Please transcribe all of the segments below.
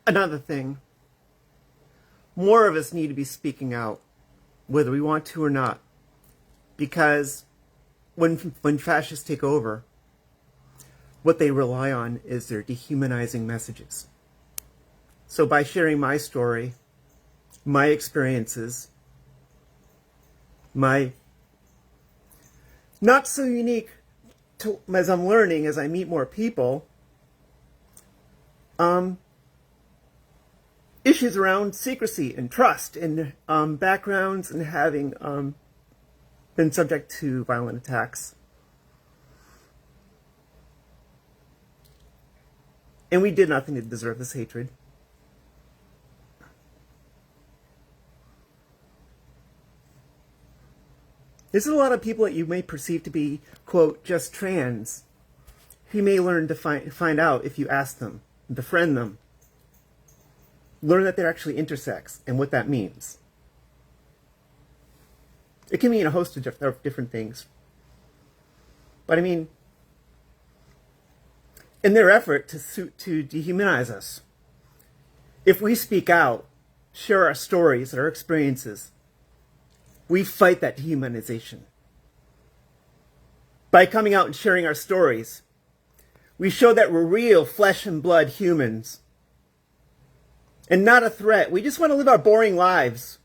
Another thing, more of us need to be speaking out, whether we want to or not, because when fascists take over, what they rely on is their dehumanizing messages. So by sharing my story, my experiences, my not so unique as I'm learning, as I meet more people, issues around secrecy and trust and backgrounds and having been subject to violent attacks. And we did nothing to deserve this hatred. There's a lot of people that you may perceive to be, quote, just trans. You may learn to find out if you ask them, befriend them. Learn that they're actually intersex and what that means. It can mean a host of different things. But I mean, in their effort to dehumanize us, if we speak out, share our stories and our experiences, we fight that dehumanization. By coming out and sharing our stories, we show that we're real flesh and blood humans and not a threat. We just want to live our boring lives.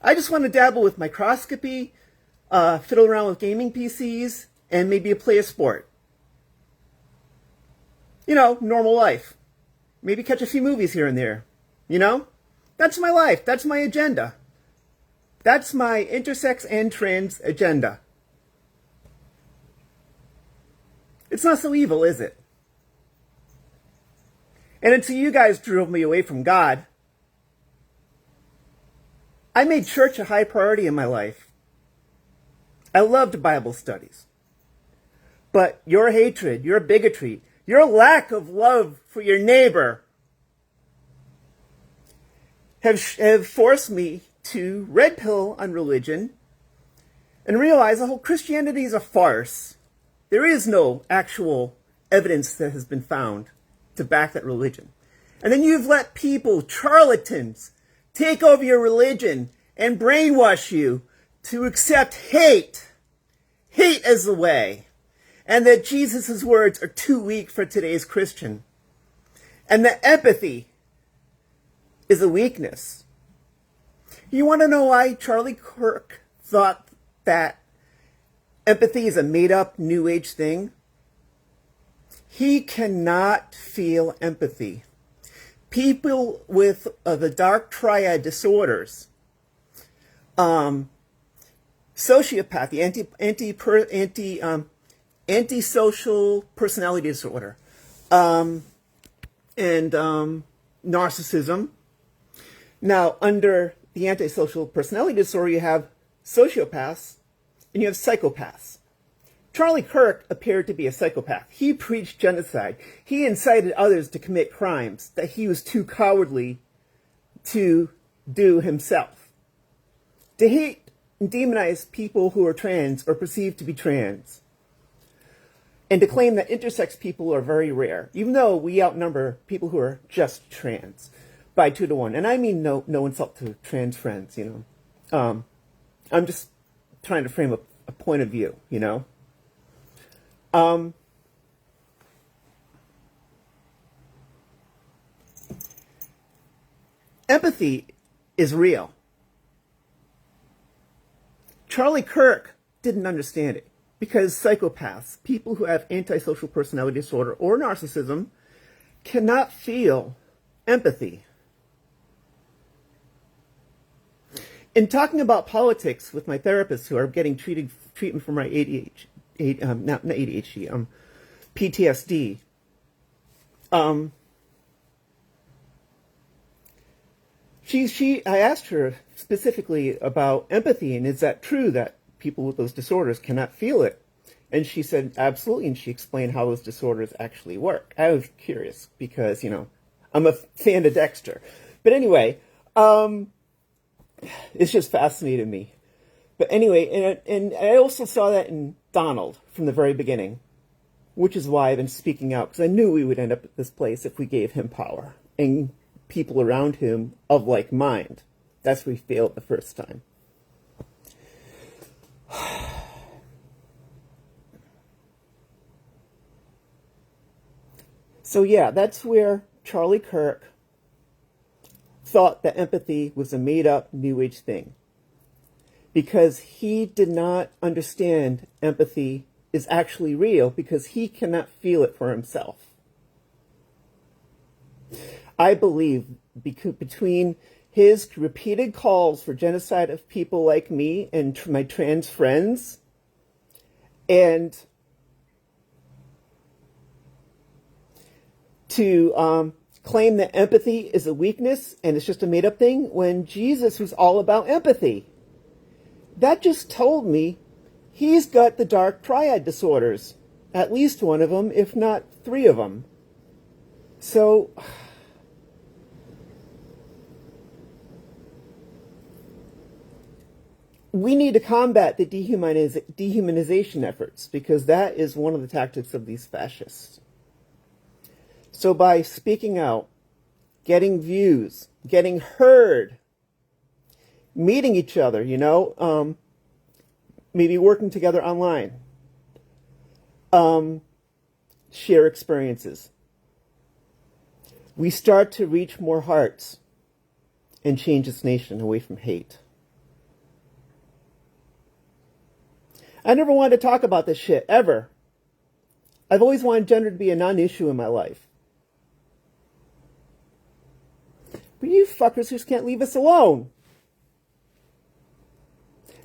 I just want to dabble with microscopy, fiddle around with gaming PCs, and maybe play a sport. You know, normal life. Maybe catch a few movies here and there. You know? That's my life. That's my agenda. That's my intersex and trans agenda. It's not so evil, is it? And until you guys drove me away from God, I made church a high priority in my life. I loved Bible studies. But your hatred, your bigotry, your lack of love for your neighbor have forced me to red pill on religion and realize the whole Christianity is a farce. There is no actual evidence that has been found to back that religion. And then you've let people, charlatans, take over your religion and brainwash you to accept hate. Hate as the way. And that Jesus' words are too weak for today's Christian. And that empathy is a weakness. You want to know why Charlie Kirk thought that empathy is a made-up New Age thing? He cannot feel empathy. People with the dark triad disorders, sociopathy, antisocial personality disorder, and narcissism. Now, under the antisocial personality disorder, you have sociopaths and you have psychopaths. Charlie Kirk appeared to be a psychopath. He preached genocide. He incited others to commit crimes that he was too cowardly to do himself. To hate and demonize people who are trans or perceived to be trans. And to claim that intersex people are very rare, even though we outnumber people who are just trans by 2 to 1. And I mean no insult to trans friends, you know. I'm just trying to frame a point of view, you know. Empathy is real. Charlie Kirk didn't understand it because psychopaths, people who have antisocial personality disorder or narcissism, cannot feel empathy. In talking about politics with my therapists who are getting treatment for my PTSD, I asked her specifically about empathy, and is that true that people with those disorders cannot feel it? And she said, absolutely, and she explained how those disorders actually work. I was curious because, you know, I'm a fan of Dexter. But anyway, it's just fascinated me. But anyway, and I also saw that in Donald from the very beginning, which is why I've been speaking out, because I knew we would end up at this place if we gave him power. and people around him of like mind. That's where he failed the first time. So yeah, that's where Charlie Kirk thought that empathy was a made-up New Age thing. Because he did not understand empathy is actually real, because he cannot feel it for himself. I believe between his repeated calls for genocide of people like me and my trans friends, and to claim that empathy is a weakness and it's just a made-up thing, when Jesus was all about empathy. That just told me he's got the dark triad disorders. At least one of them, if not three of them. So, we need to combat the dehumanization efforts, because that is one of the tactics of these fascists. So by speaking out, getting views, getting heard, meeting each other, maybe working together online, share experiences, we start to reach more hearts and change this nation away from hate. I never wanted to talk about this shit, ever. I've always wanted gender to be a non-issue in my life. But you fuckers just can't leave us alone.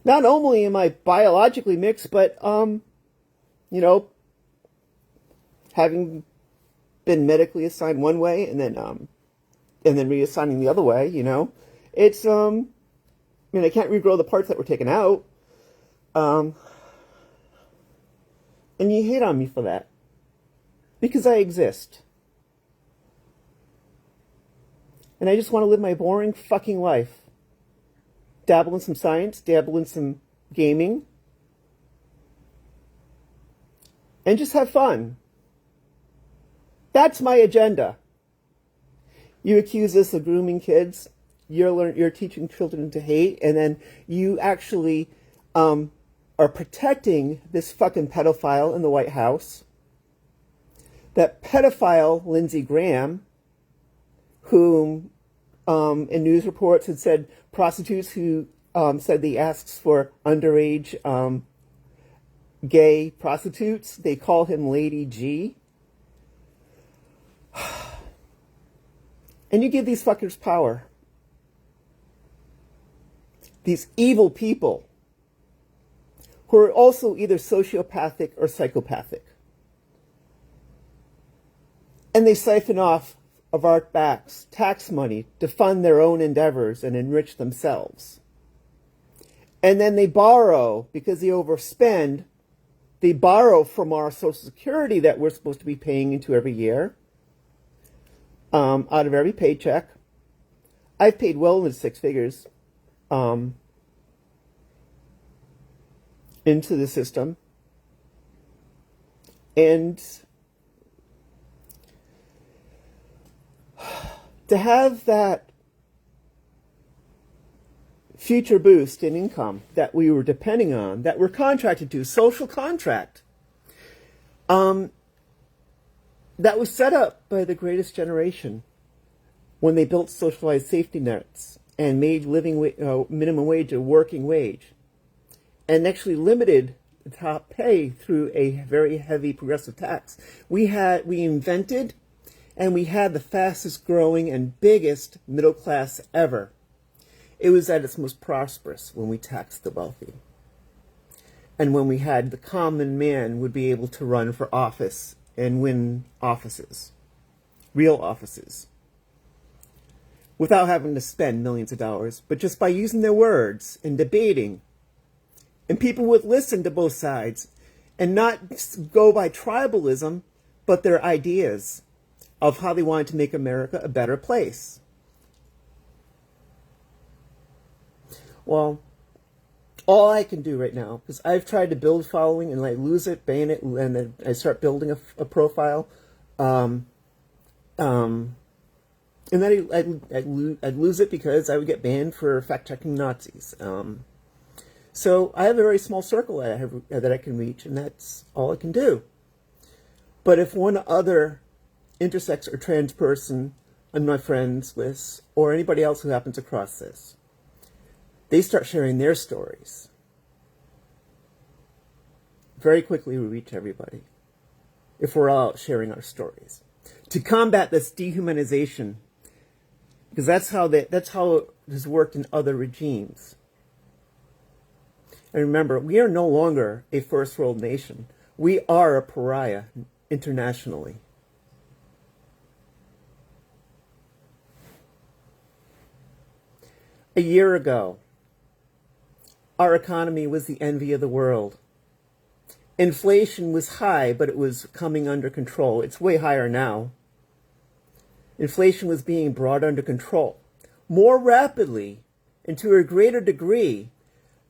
Not only am I biologically mixed, but, having been medically assigned one way and then reassigning the other way, it's, I can't regrow the parts that were taken out. And you hate on me for that. Because I exist. And I just want to live my boring fucking life. Dabble in some science, dabble in some gaming. And just have fun. That's my agenda. You accuse us of grooming kids. You're teaching children to hate. And then you actually are protecting this fucking pedophile in the White House. That pedophile, Lindsey Graham, whom in news reports had said prostitutes who said he asks for underage gay prostitutes, they call him Lady G. And you give these fuckers power. These evil people who are also either sociopathic or psychopathic. And they siphon off of our backs tax money to fund their own endeavors and enrich themselves. And then they borrow, because they overspend, they borrow from our Social Security that we're supposed to be paying into every year, out of every paycheck. I've paid well into six figures into the system. And to have that future boost in income that we were depending on, that we're contracted to, social contract, that was set up by the greatest generation when they built socialized safety nets and made minimum wage a working wage, and actually limited the top pay through a very heavy progressive tax. We invented and we had the fastest growing and biggest middle class ever. It was at its most prosperous when we taxed the wealthy. And when we had the common man would be able to run for office and win offices, real offices, without having to spend millions of dollars, but just by using their words and debating. And people would listen to both sides and not go by tribalism, but their ideas of how they wanted to make America a better place. Well, all I can do right now, because I've tried to build following and I lose it, ban it, and then I start building a profile, and And then I'd lose it because I would get banned for fact-checking Nazis. So I have a very small circle that I can reach, and that's all I can do. But if one other intersex or trans person on my friends list, or anybody else who happens across this, they start sharing their stories, very quickly we reach everybody, if we're all sharing our stories. To combat this dehumanization, because that's how it has worked in other regimes. And remember, we are no longer a first world nation. We are a pariah internationally. A year ago, our economy was the envy of the world. Inflation was high, but it was coming under control. It's way higher now. Inflation was being brought under control more rapidly and to a greater degree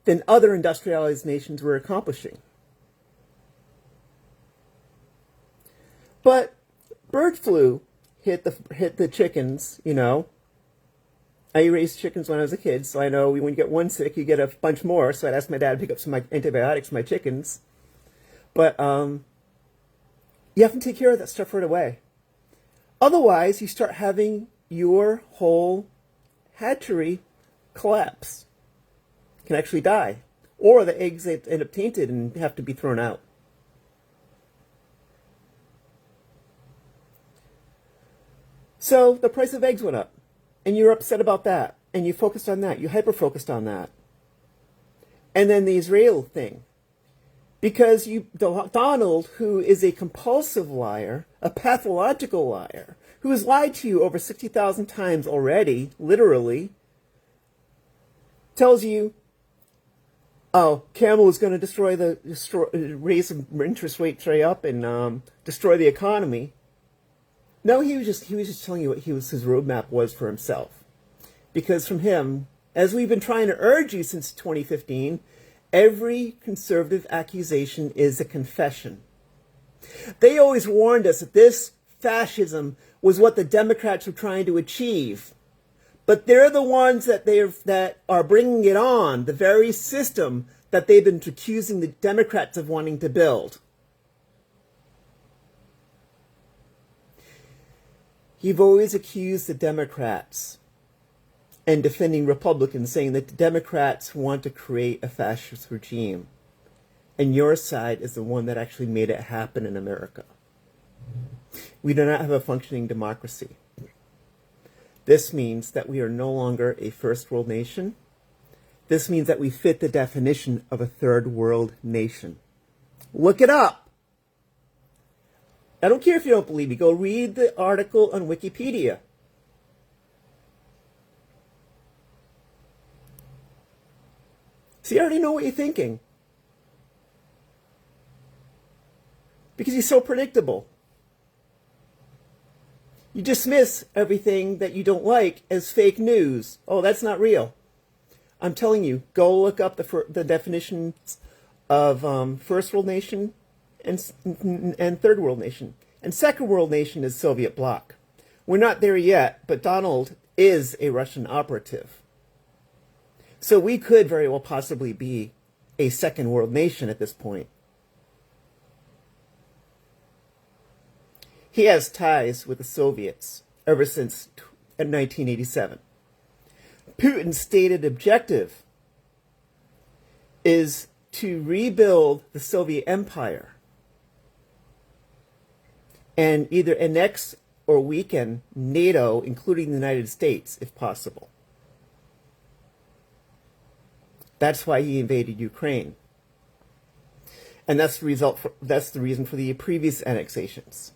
than other industrialized nations were accomplishing. But bird flu hit the chickens, you know. I raised chickens when I was a kid, so I know when you get one sick, you get a bunch more. So I'd ask my dad to pick up some antibiotics for my chickens. But you have to take care of that stuff right away. Otherwise, you start having your whole hatchery collapse. You can actually die. Or the eggs end up tainted and have to be thrown out. So the price of eggs went up. And you're upset about that. And you focused on that. You hyper-focused on that. And then the Israel thing. Because Donald, who is a compulsive liar, a pathological liar, who has lied to you over 60,000 times already, literally, tells you, oh, Camel is going to raise interest rates right up and destroy the economy. No, he was just telling you what his roadmap was for himself. Because from him, as we've been trying to urge you since 2015, every conservative accusation is a confession. They always warned us that this fascism was what the Democrats were trying to achieve. But they're the ones that are bringing it on, the very system that they've been accusing the Democrats of wanting to build. You've always accused the Democrats and defending Republicans, saying that the Democrats want to create a fascist regime. And your side is the one that actually made it happen in America. We do not have a functioning democracy. This means that we are no longer a first world nation. This means that we fit the definition of a third world nation. Look it up. I don't care if you don't believe me. Go read the article on Wikipedia. See, I already know what you're thinking. Because you're so predictable. You dismiss everything that you don't like as fake news. Oh, that's not real. I'm telling you, go look up the definitions of first world nation and third world nation. And second world nation is Soviet bloc. We're not there yet, but Donald is a Russian operative. So we could very well possibly be a second world nation at this point. He has ties with the Soviets ever since 1987. Putin's stated objective is to rebuild the Soviet Empire and either annex or weaken NATO, including the United States, if possible. That's why he invaded Ukraine. And that's the reason for the previous annexations.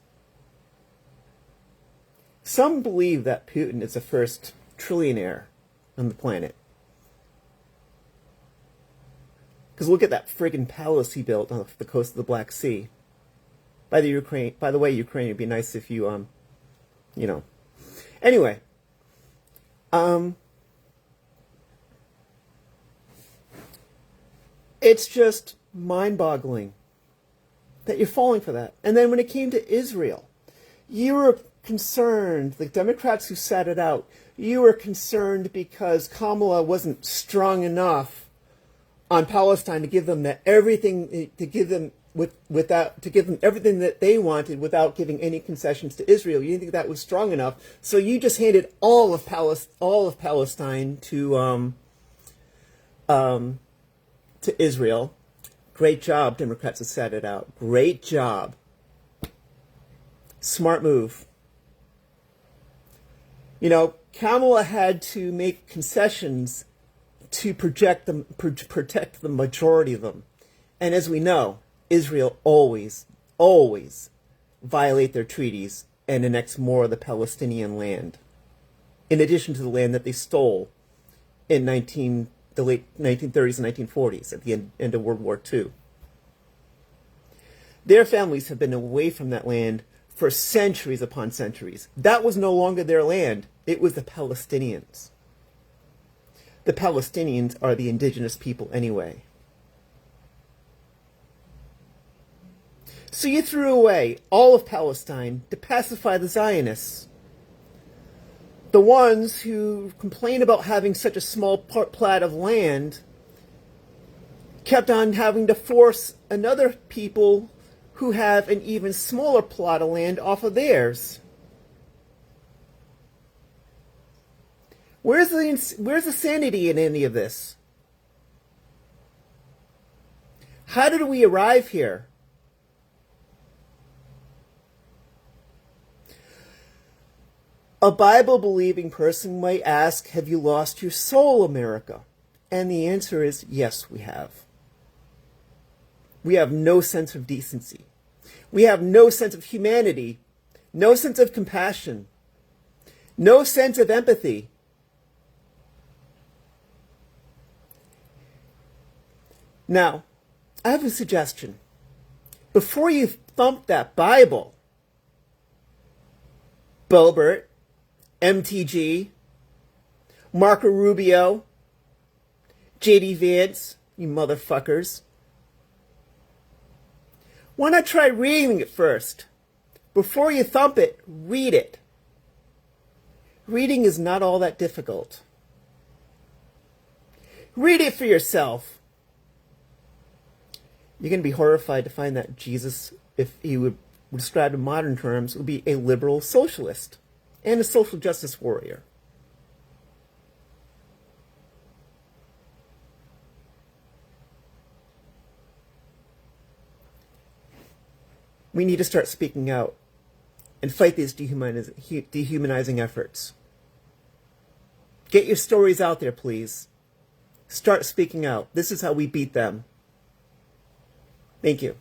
Some believe that Putin is the first trillionaire on the planet. Because look at that friggin' palace he built on the coast of the Black Sea. By the way, Ukraine, it'd be nice if you, Anyway. It's just mind-boggling that you're falling for that. And then when it came to Israel, you were concerned, the Democrats who sat it out, you were concerned because Kamala wasn't strong enough on Palestine to give them everything that they wanted without giving any concessions to Israel. You didn't think that was strong enough, so you just handed all of Palestine to Israel. Great job, Democrats, who sat it out. Great job. Smart move. You know, Kamala had to make concessions to protect the majority of them. And as we know, Israel always violate their treaties and annex more of the Palestinian land, in addition to the land that they stole in the late 1930s and 1940s at the end of World War II. Their families have been away from that land for centuries upon centuries. That was no longer their land. It was the Palestinians. The Palestinians are the indigenous people anyway. So you threw away all of Palestine to pacify the Zionists. The ones who complain about having such a small plot of land kept on having to force another people who have an even smaller plot of land off of theirs. Where's the sanity in any of this? How did we arrive here? A Bible-believing person might ask, have you lost your soul, America? And the answer is, yes, we have. We have no sense of decency. We have no sense of humanity, no sense of compassion, no sense of empathy. Now, I have a suggestion. Before you thump that Bible, Boebert, MTG, Marco Rubio, JD Vance, you motherfuckers, why not try reading it first? Before you thump it, read it. Reading is not all that difficult. Read it for yourself. You're going to be horrified to find that Jesus, if he would describe in modern terms, would be a liberal socialist and a social justice warrior. We need to start speaking out and fight these dehumanizing efforts. Get your stories out there, please. Start speaking out. This is how we beat them. Thank you.